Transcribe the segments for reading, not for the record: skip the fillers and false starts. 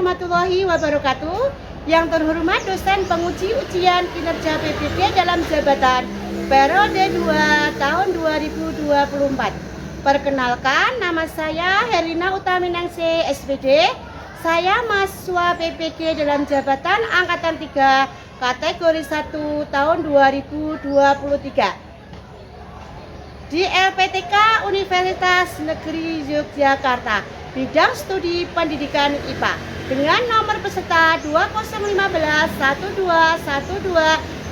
warahmatullahi wabarakatuh. Yang terhormat dosen penguji ujian kinerja PBB dalam jabatan periode 2 tahun 2024. Perkenalkan, nama saya Herlina Utaminangsih SPD. Saya mahasiswa PPG dalam jabatan angkatan 3 kategori 1 tahun 2023 di LPTK Universitas Negeri Yogyakarta, bidang studi pendidikan IPA dengan nomor peserta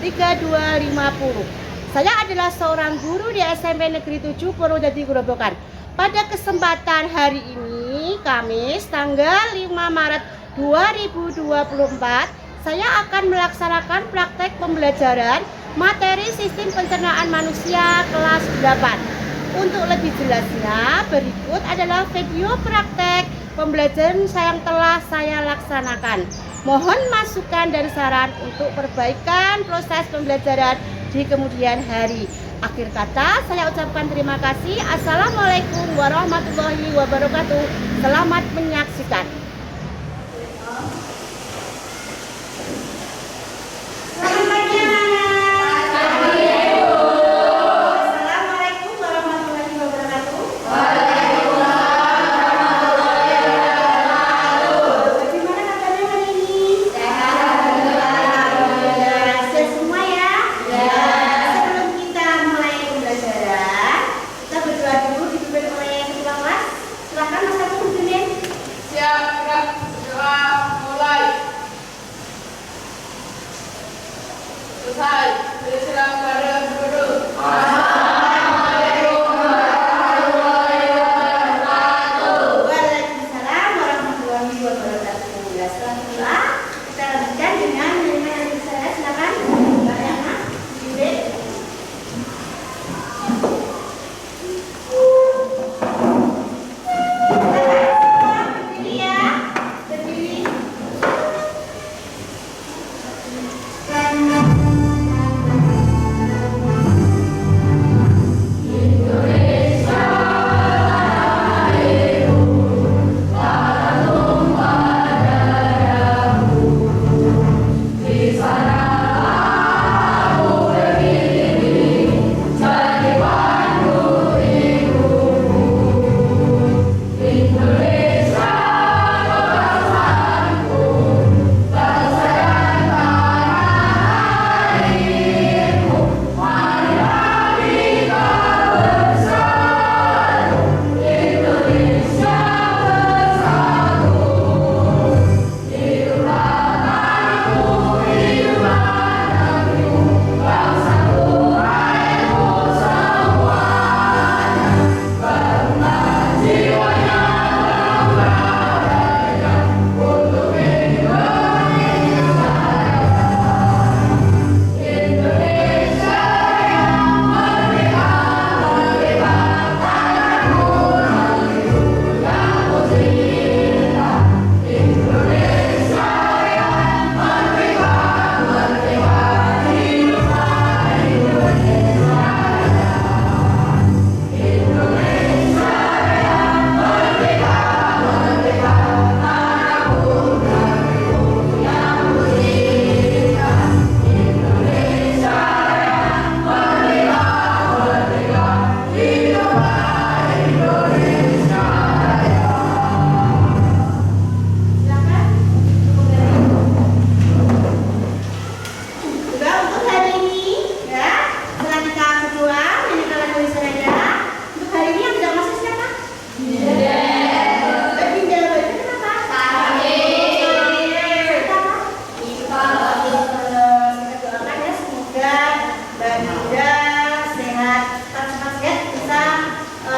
201512123250. Saya adalah seorang guru di SMP Negeri 7 Purwodadi Grobogan. Pada kesempatan hari ini, Kamis tanggal 5 Maret 2024, saya akan melaksanakan praktek pembelajaran materi sistem pencernaan manusia kelas 8. Untuk lebih jelasnya, berikut adalah video praktek pembelajaran yang telah saya laksanakan. Mohon masukan dan saran untuk perbaikan proses pembelajaran di kemudian hari. Akhir kata, saya ucapkan terima kasih. Assalamualaikum warahmatullahi wabarakatuh. Selamat menyaksikan. Selesai, bersilang bareng guru. Assalamualaikum warahmatullahi wabarakatuh. Waalaikumsalam warahmatullahi wabarakatuh. Selanjutnya kita lanjutkan dengan nilai saya. Silakan Mbak Yana, Ibu.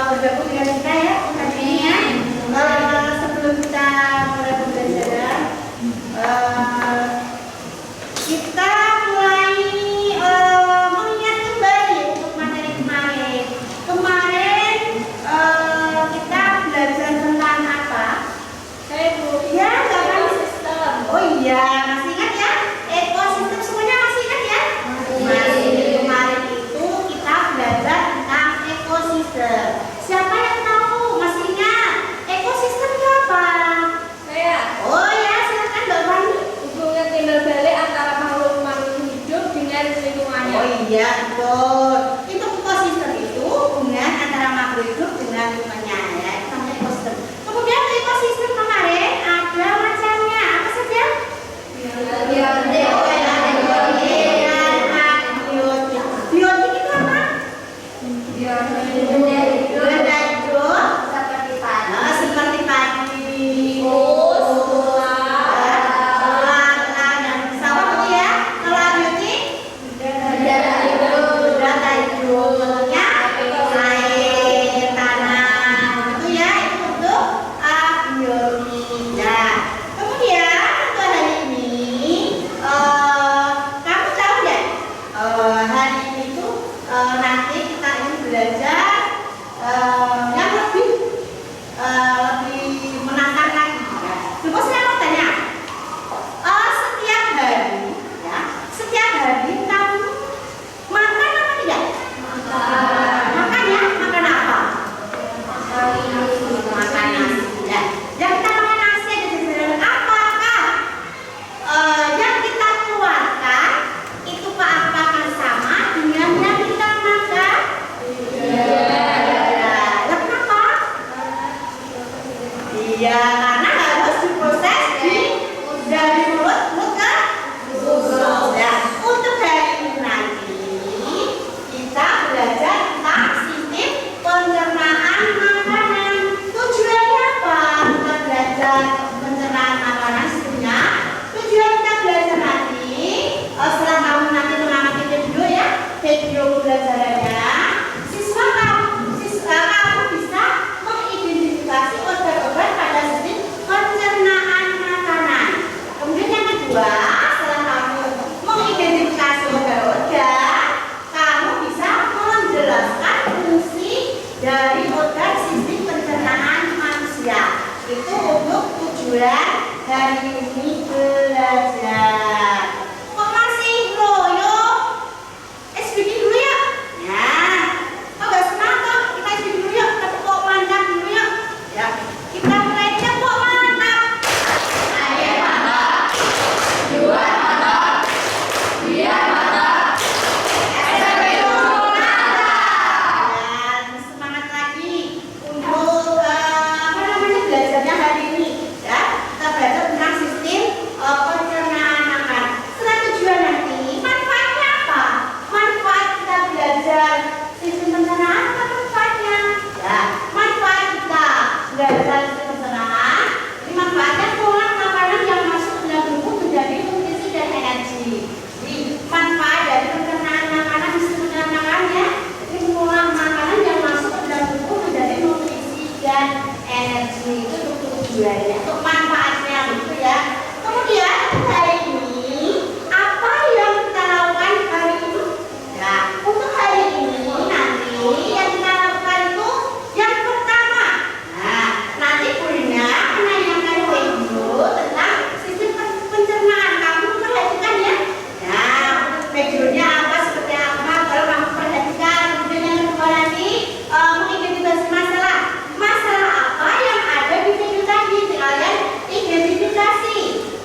Bergabung dengan kita ya hari ini. Sebelum kita mulai pembelajaran, kita mulai mengingat kembali untuk materi kemarin. Kemarin kita belajar tentang apa? Saya Bu. Ya, ekosistem. Oh iya, masih ingat ya? Ekosistem semuanya masih ingat ya? Masih. Kemarin itu kita belajar tentang ekosistem. Siapa yang tahu Benda hidup seperti padi, seperti padi, Tikus, elang dan sama begitu ya. Kalau beauty benda hidup, benda hidup bentuknya air, tanah, gitu ya. Itu untuk biologi. Nah, kemudian untuk hari ini kamu tahu nggak? Hari ini tuh nanti kita ingin belajar yang lebih menantang lagi. Ya. Coba saya mau tanya, setiap hari, ya, setiap hari kamu makan apa tidak? Makan ya, makan apa? Makan nasi. Ya. Yang kita makan nasi ada sebenarnya apakah yang kita keluarkan itu apakah sama dengan yang kita makan? Ya, kenapa? Iya, karena harus diproses dari mulut ke mulut. Ya, untuk hari ini nanti kita belajar tentang sistem pencernaan makanan. Tujuannya apa? Kita belajar pencernaan makanan sistemnya. Tujuan kita belajar nanti setelah kamu nanti mengamati video ya, video pembelajarannya, kamu bisa mengidentifikasi organ-organ pada sistem pencernaan makanan. Kemudian yang kedua, setelah kamu mengidentifikasi organ-organ, kamu bisa menjelaskan fungsi dari organ sistem pencernaan manusia. Itu untuk tujuan hari ini belajar. Kok masih loyo? SBD dulu ya. Nah, kok gak semangat toh? Kita SBD dulu yuk. Kita tepuk mantap dulu yuk. Ya, kita mulai tepuk mantap. air mata, dua mata, biar mata, SPU Dan semangat lagi untuk apa namanya belajarnya hari ini. Ya, kita belajar tentang sistem pencernaan makanan. Setelah tujuan nanti, manfaatnya apa? Manfaat kita belajar sistem pencernaan apa manfaatnya? Ya, manfaat kita belajar sistem pencernaan. Ini manfaatnya pengolah makanan yang masuk ke dalam tubuh menjadi nutrisi dan energi. Jadi manfaat dari pencernaan makanan, sistem pencernaan makanan ya. Jadi mengolah makanan yang masuk ke dalam tubuh menjadi nutrisi dan energi. Itu untuk tujuannya, untuk manfaatnya gitu ya. Kemudian hari ini apa yang kita lakukan hari ini? Ya, untuk hari ini nanti yang kita lakukan itu yang pertama. Nah, nanti gurunya menanyakan video tentang sistem pencernaan. Kamu perhatikan ya. Nah, videonya apa seperti apa? Kalau kamu perhatikan, kemudian yang kedua nanti mengidentifikasi masalah apa yang ada di video tadi. Kalian identifikasi.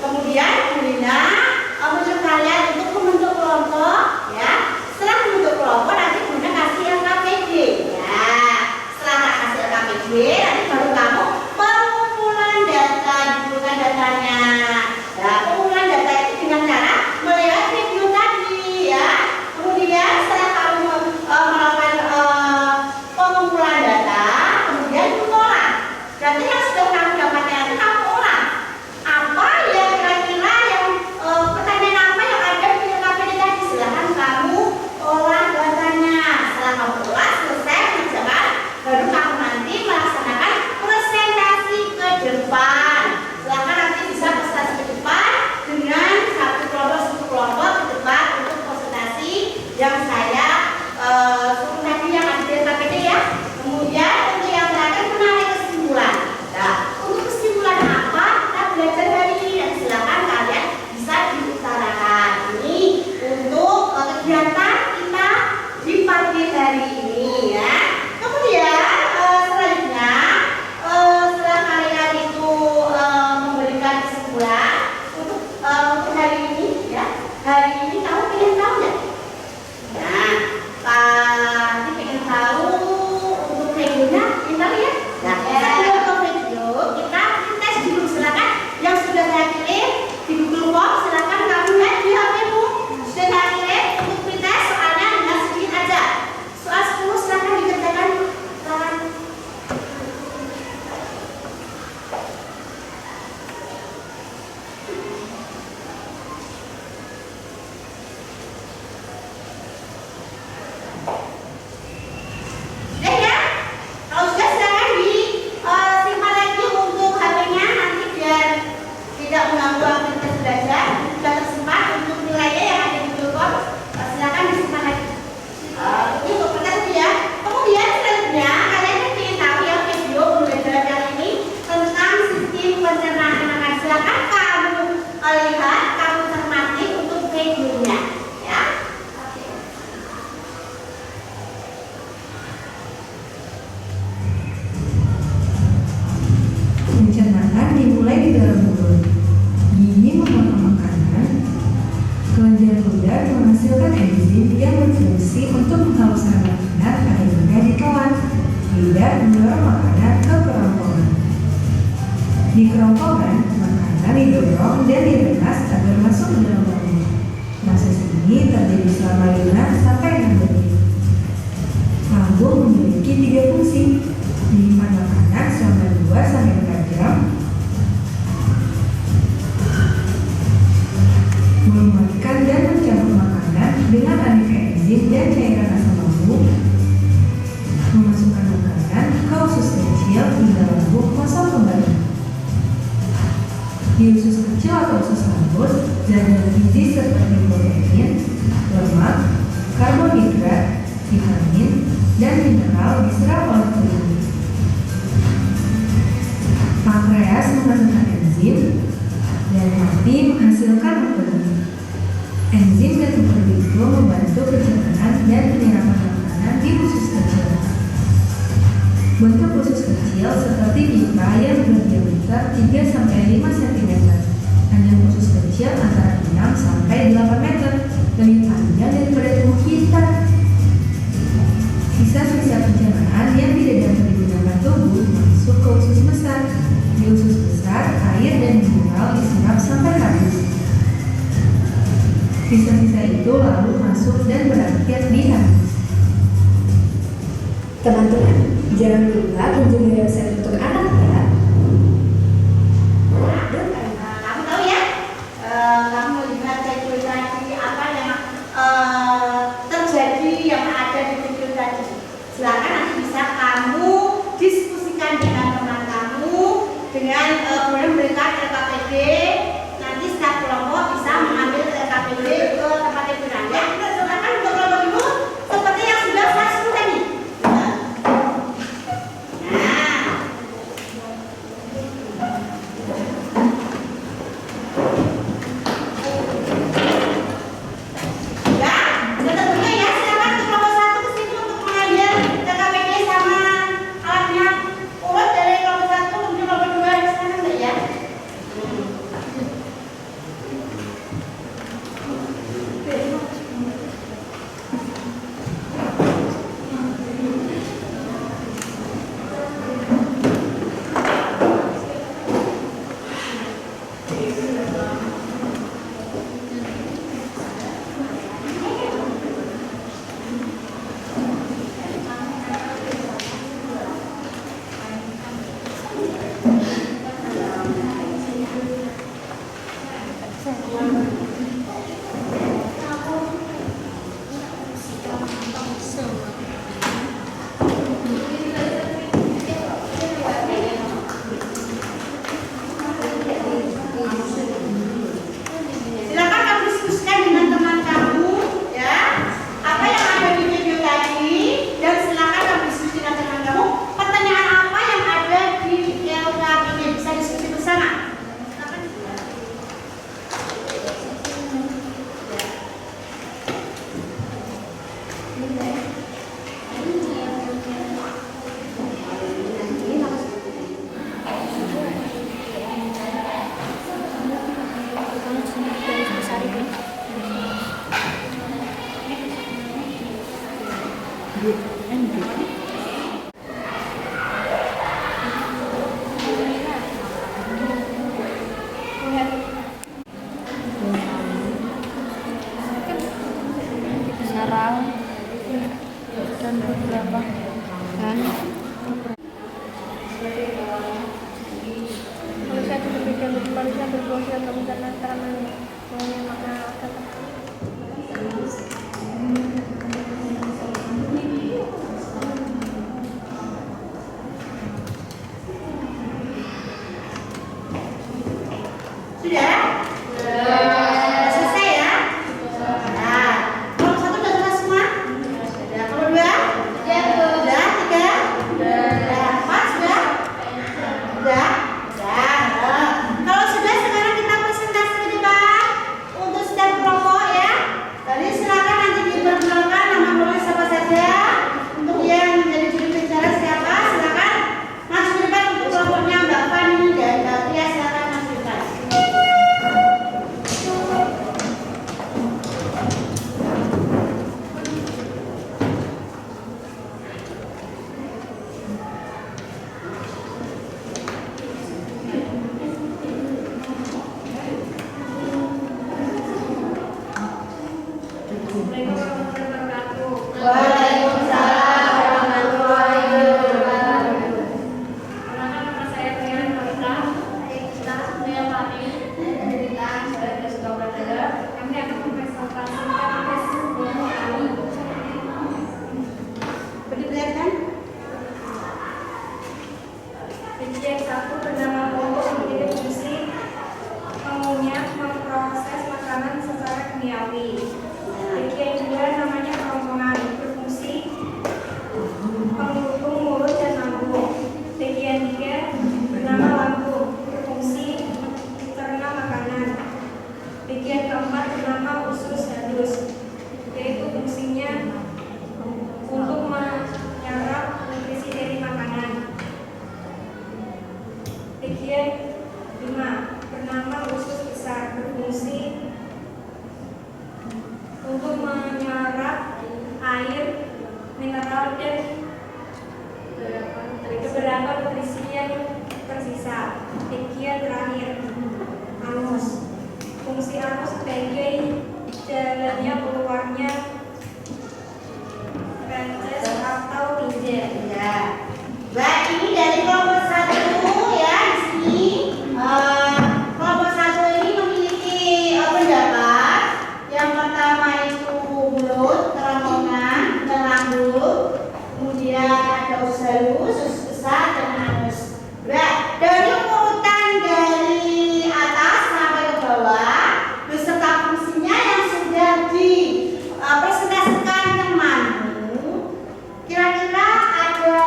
Kemudian gurunya menyuruh kalian untuk membentuk kelompok ya. Setelah membentuk kelompok nanti gurunya kasih LKPD ya. Setelah kasih LKPD nanti baru kamu pengumpulan data, dikumpulkan datanya. Nah, pengumpulan data itu dengan cara melihat video tadi ya. Kemudian setelah kamu melakukan pengumpulan data, kemudian mengolah. Berarti yang sudah kamu dapatkan itu kamu olah. Apa yang kira-kira yang pertanyaan apa yang ada di LKPD tadi? Silahkan kamu olah datanya. Setelah kamu olah selesai mengerjakan, baru kamu nanti melaksanakan tidak mendorong makanan ke kerongkongan. Di kerongkongan, makanan didorong dan diremas agar masuk ke dalam lambung. Proses ini terjadi selama 5 sampai 6 detik. Lambung memiliki 3 fungsi: menyimpan makanan selama 2 sampai 4 jam, menguatkan dan mencampur makanan dengan aneka enzim dan cairan asam lambung, memasukkan makanan ke usus kecil hingga lambung kosong kembali. Di usus kecil atau usus lambung, zat gizi seperti protein, lemak, karbohidrat, vitamin, dan mineral diserap oleh tubuh. Pankreas menghasilkan enzim dan hati menghasilkan protein. Enzim dan protein itu membantu pencernaan dan penyerapan makanan di usus kecil. Bentuk usus kecil seperti pipa yang berdiameter 3-5 cm. Panjang usus kecil antara 6 sampai 8 meter, lebih panjang daripada tubuh kita. Sisa-sisa pencernaan yang tidak dapat digunakan tubuh masuk ke usus besar. Di usus besar, air dan mineral diserap sampai habis. Sisa-sisa itu lalu masuk dan berakhir di habis. Teman-teman, jangan lupa kunjungi website untuk anak ya. Kamu tahu ya, kamu lihat video tadi apa yang terjadi yang ada di video tadi. Silakan nanti bisa kamu diskusikan dengan teman kamu dengan boleh memberikan LKPD. Nanti setiap kelompok bisa mengambil LKPD ke tempat hiburan ya. Silakan untuk kelompok ibu seperti yang sudah saya sebut tadi. Dan beberapa kan manusia demikian manusia berbuat yang kemudian antara manusia makna akan sudah? Selesai ya? Nah, kalau satu sudah selesai semua? Sudah. Kalau dua? Sudah. 3? beberapa nutrisi yang tersisa. Bagian terakhir, anus. Fungsi anus sebagai jalannya keluarnya feses atau pinjer. Ya. Baik, ini dari kelompok 1 ya di sini. Kelompok 1 ini memiliki pendapat. Yang pertama itu mulut, kerongkongan, dan lambung. Kemudian ada usus halus, usus besar, dan anus. Baik, dari urutan dari atas sampai ke bawah beserta fungsinya yang sudah dipresentasikan temanmu. Kira-kira ada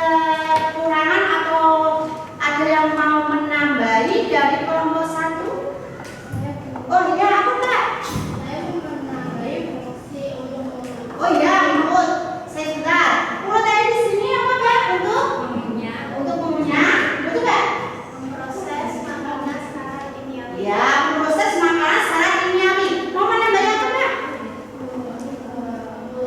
kekurangan atau ada yang mau menambahi dari kelompok 1? Oh iya, aku Kak. Saya menambahi fungsi untuk Oh iya, mulut. Saya sudah. Mulut tadi di sini apa Kak? Untuk mengunyah. Betul Kak? memproses makanan secara kimiawi. Ya, proses makanan secara kimiawi. Mau menambahnya apa Kak?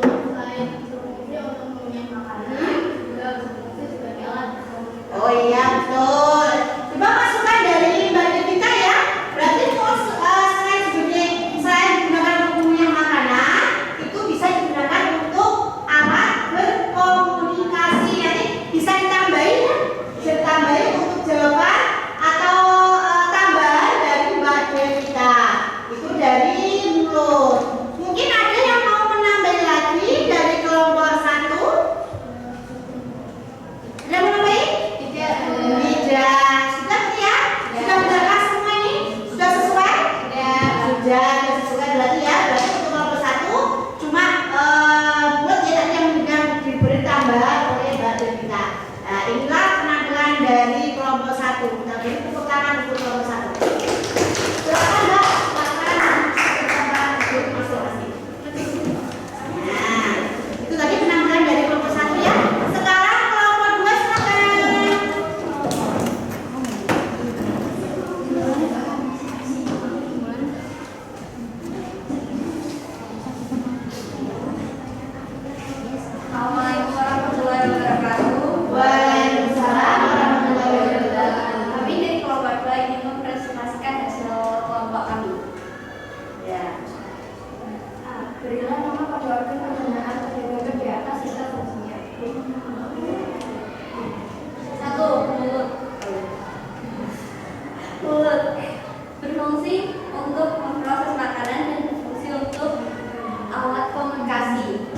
Selain berfungsi untuk mengunyah makanan, juga berfungsi sebagai alat produksi. Oh iya, betul. Coba masukkan dari Mbak Devita ya. Berarti selain digunakan untuk mengunyah makanan, itu bisa digunakan untuk alat berkomunikasi. Nanti bisa ditambahin ya. Bisa ditambahin untuk jawaban atau tambahan dari Mbak Devita. Itu dari mulut. Mungkin ada yang mau menambah lagi dari kelompok 1? Ada yang mau nambahin? Tidak. Tidak. Sudah ya? Sudah menjelaskan semua ini? Sudah sesuai? Sudah sesuai berarti ya. Berarti untuk kelompok 1 cuma buat ya tadi yang diberi tambahan oleh Mbak Devita. Nah, inilah penampilan dari kelompok 1. Kita beri tepuk tangan untuk kelompok 1. Silakan Mbak, silakan masing-masing. Nah, itu tadi penampilan dari kelompok 1 ya. Sekarang kelompok 2 silakan. Assalamualaikum warahmatullahi wabarakatuh. Waalaikumsalam warahmatullahi wabarakatuh. Kami dari kelompok 2 ingin mempresentasikan hasil kelompok kami. Ya. Berilah nama pada organ penggunaan pada di atas serta fungsinya. 1. Mulut. Mulut berfungsi untuk memproses makanan dan berfungsi untuk alat komunikasi.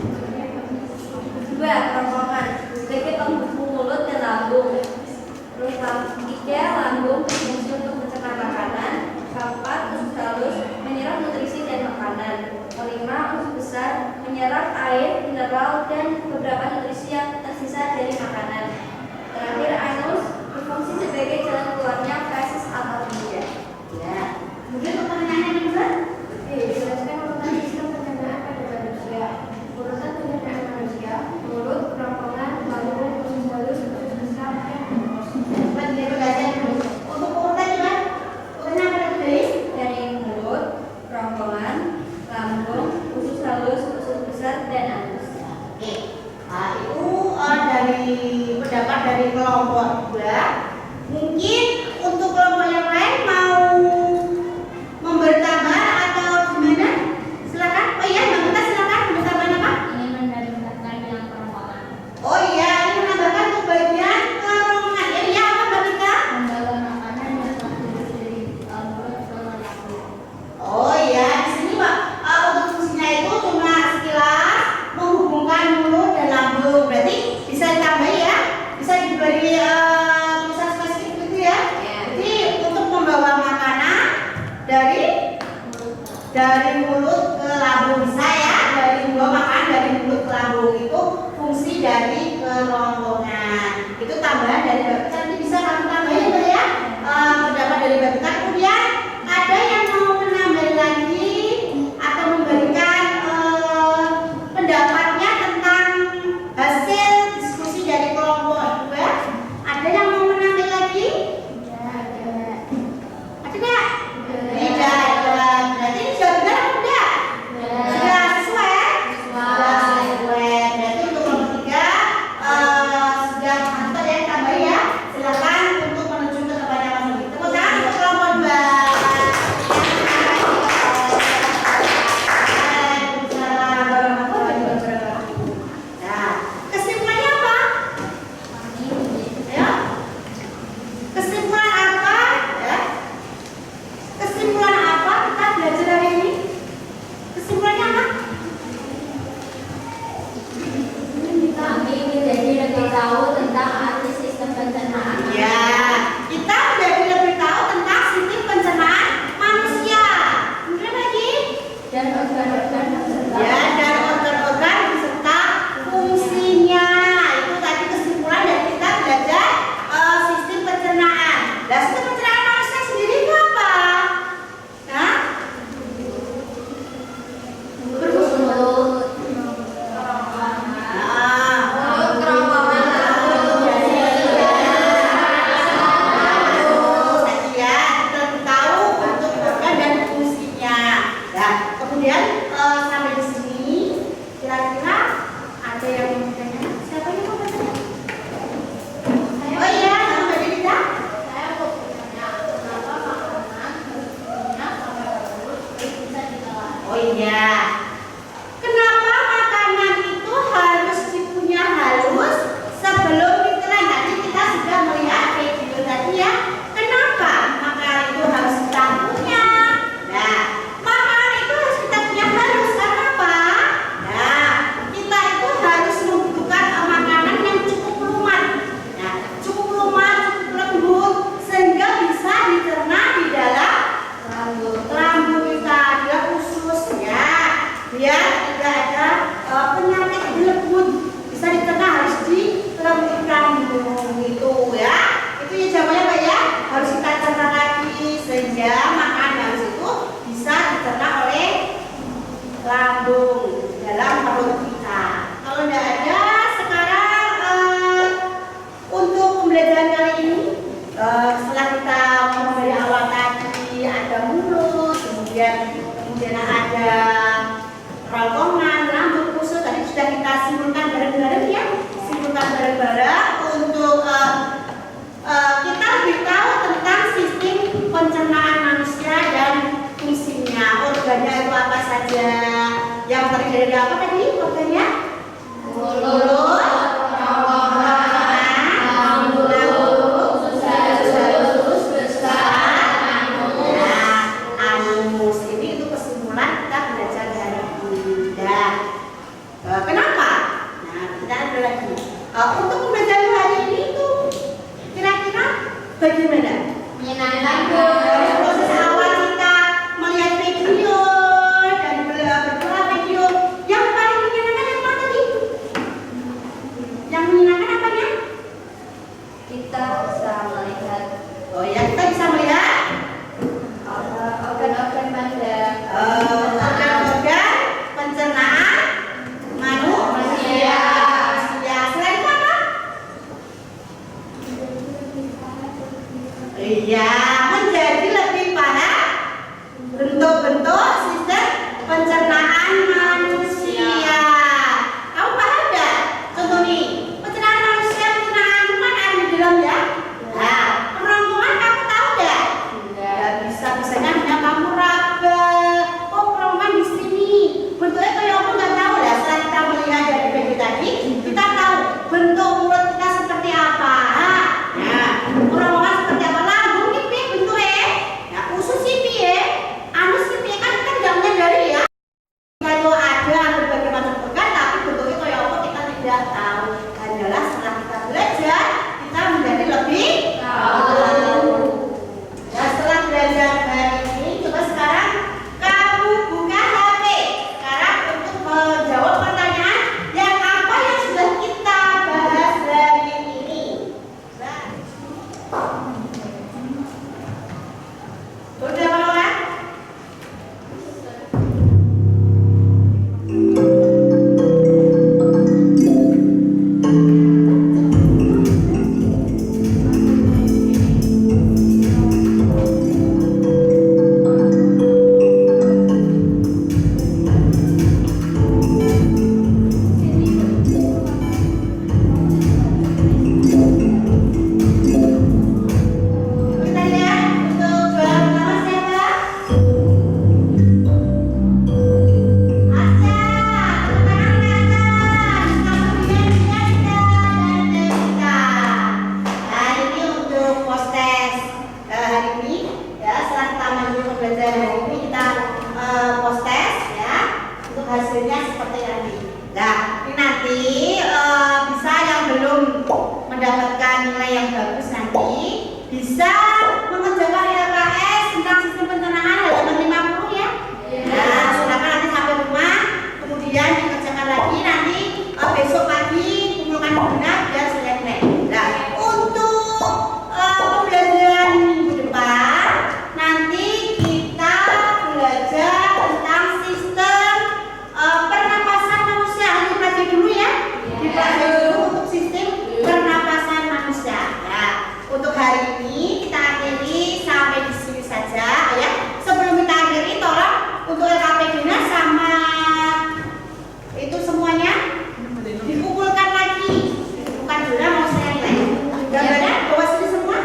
2. Kerongkongan sebagai penghubung mulut dan lambung. 3. Lambung berfungsi untuk mencerna makanan. 4. Usus halus menyerap nutrisi dan makanan. 5. Usus besar menyerap air, mineral, dan beberapa nutrisi yang tersisa dari makanan. Terakhir, anus berfungsi sebagai jalan keluarnya feses atau pinjer. Ya. Kemudian pertanyaannya nih Mbak. Jelaskan urutan sistem pencernaan pada manusia. Urutan pencernaan manusia: mulut, kerongkongan, lambung, usus halus, usus besar, dan anus. Coba dilihat dulu. Untuk urutannya Mbak. Urutannya apa tadi? Dari mulut, kerongkongan, lambung, usus halus, usus besar, dan anus. Oke. Nah, itu dari pendapat dari kelompok 2. Mungkin untuk kelompok yang lain mau memberi tambahan atau gimana? Silakan. Oh iya, Mbak Mita silakan. Memberi tambahan apa? Ingin menambahkan yang kerongkongan. Oh iya, ini menambahkan untuk bagian kerongkongan. Ya, iya apa Mbak Mita? Membawa makanan yang telah dari mulut ke lambung. Oh iya, di sini Pak, untuk fungsinya itu cuma sekilas menghubungkan mulut dan lambung. Berarti bisa ditambahi ya, bisa diberi tulisan spesifik gitu ya. Jadi untuk membawa makanan dari mulut ke lambung bisa ya, dari membawa makanan dari mulut ke lambung itu fungsi dari kerongkongan. Itu tambahan dari Mbak Pita. Nanti bisa kamu tambahin Mbak ya, pendapat dari Mbak Pita. Kemudian ada yang mau menambah lagi atau memberikan pendapatnya tentang hasil diskusi dari kelompok 2? Ada yang mau menambah lagi? Ada nggak? Tidak ada. Berarti ini sudah benar atau tidak? Sudah sesuai? Sudah sesuai. Berarti untuk kelompok 3 sudah mantap ya, tambah ya. pembelajaran kali ini, setelah kita ngomong dari awal tadi ada mulut, kemudian ada rongkongan, rambut, kusut, tadi sudah kita simpulkan bareng-bareng ya, simpulkan bareng-bareng untuk kita lebih tahu tentang sistem pencernaan manusia dan fungsinya. Organnya itu apa saja? Yang terdiri dari apa tadi organnya? Mulut, untuk pembelajaran hari ini itu kira-kira bagaimana? Menyenangkan. Dari proses awal kita melihat video dan berdoa video, yang paling menyenangkan apa tadi? Yang menyenangkan apanya? Kita bisa melihat Oh ya, kita bisa melihat organ-organ pada organ-organ pencernaan manusia. Selain itu apa? Iya, menjadi lebih pada bentuk-bentuk sistem pencernaan manusia. Kamu paham nggak? Contoh nih, pencernaan manusia, pencernaan kan ada di dalam ya. Nah, kerongkongan kamu tahu nggak? Nggak bisa-bisanya hanya kamu raba. Oh, kerongkongan di sini. Bentuknya kayak apa nggak tahu ya. Setelah kita melihat dari video tadi, kita tahu bentuk mulut kita seperti apa. Nah, kerongkongan seperti apa? Lambung ini piye bentuknya? Ya, usus sih piye? Anus sih piye? Kan kita tidak menyadari ya. Kalau ada berbagai macam organ, tapi bentuknya kayak apa kita tidak tahu. Hanyalah setelah kita belajar, kita menjadi lebih tahu. Nah, setelah belajar hari ini, coba sekarang kamu buka HP. Sekarang untuk menjawab pertanyaan yang apa yang sudah kita bahas hari ini. Udah mau kan? Kita lihat untuk juara pertama siapa? Aca, tangan Aca. Kemudian Bianca dan Devita. Nah, ini untuk post-test hari ini ya. Setelah kita menuju pembelajaran hari ini, kita post-test ya. Untuk hasilnya seperti ini. Nah, ini nanti bisa yang belum mendapatkan nilai yang bagus nanti bisa mengerjakan LKS tentang sistem pencernaan halaman 50 ya. Nah, silakan nanti sampai rumah, kemudian dikerjakan lagi nanti besok pagi kumpulkan benar biar sudah nilai. Nah, untuk pembelajaran minggu depan nanti kita belajar tentang sistem pernapasan manusia. Ini pelajari dulu ya. Dipelajari dulu untuk sistem pernapasan manusia. Nah, untuk hari ini kita akhiri sampai di sini saja ya. Sebelum kita akhiri, tolong untuk LKPD-nya sama itu semuanya dikumpulkan lagi. Bukan dulu mau saya nilai. Gambarnya bawa sini semua.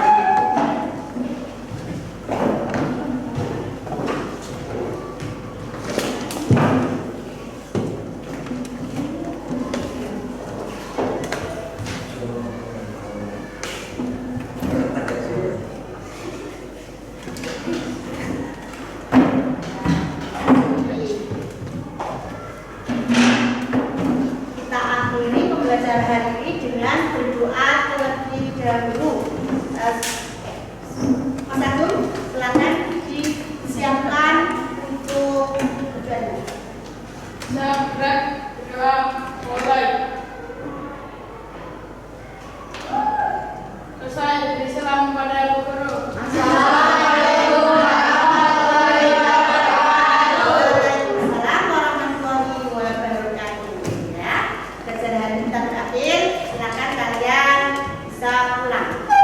Kita akhiri pembelajaran hari ini dengan berdoa terlebih dahulu. Mas Agung, silakan disiapkan untuk tujuannya. Sampai berdoa mulai. Selesai beri salam pada guru. Assalamualaikum warahmatullahi wabarakatuh. Ya, pelajaran hari kita berakhir. Silakan kalian bisa bangunan.